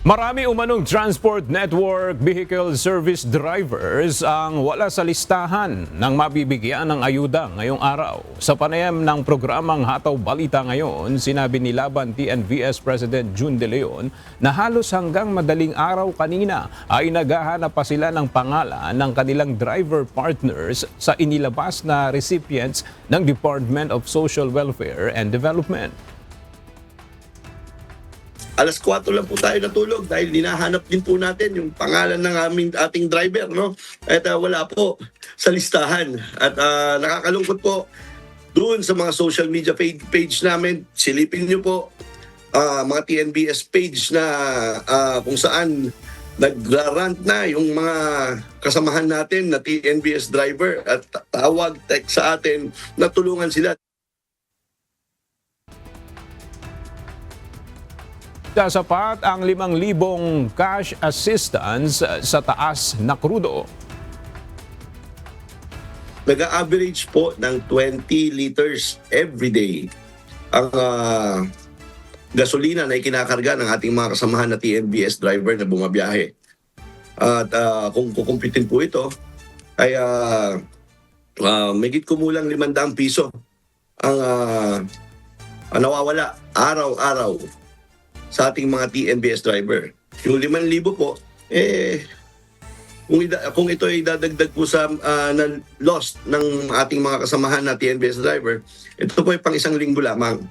Marami umanong transport network vehicle service drivers ang wala sa listahan ng mabibigyan ng ayuda ngayong araw. Sa panayam ng programang Hataw Balita ngayon, sinabi ni Laban TNVS President June De Leon na halos hanggang madaling araw kanina ay naghahanap pa sila ng pangalan ng kanilang driver partners sa inilabas na recipients ng Department of Social Welfare and Development. Alas 4 lang po tayo natulog dahil hinahanap din po natin yung pangalan ng ating driver, no? At wala po sa listahan. At nakakalungkot po doon sa mga social media page namin. Silipin niyo po mga TNBS page na kung saan nagrarant na yung mga kasamahan natin na TNBS driver at tawag, text sa atin na tulungan sila. Sapat ang 5,000 cash assistance sa taas na krudo. Nag-average po ng 20 liters every day ang gasolina na ikinakarga ng ating mga kasamahan na TNBS driver na bumabiyahe. At kung kukumpitin po ito, ay megit kumulang 500 piso ang nawawala araw-araw sa ating mga TNBS driver. Yung 5,000 po, kung ito ay dadagdag po sa na lost ng ating mga kasamahan na TNBS driver, ito po ay pang isang linggo lamang.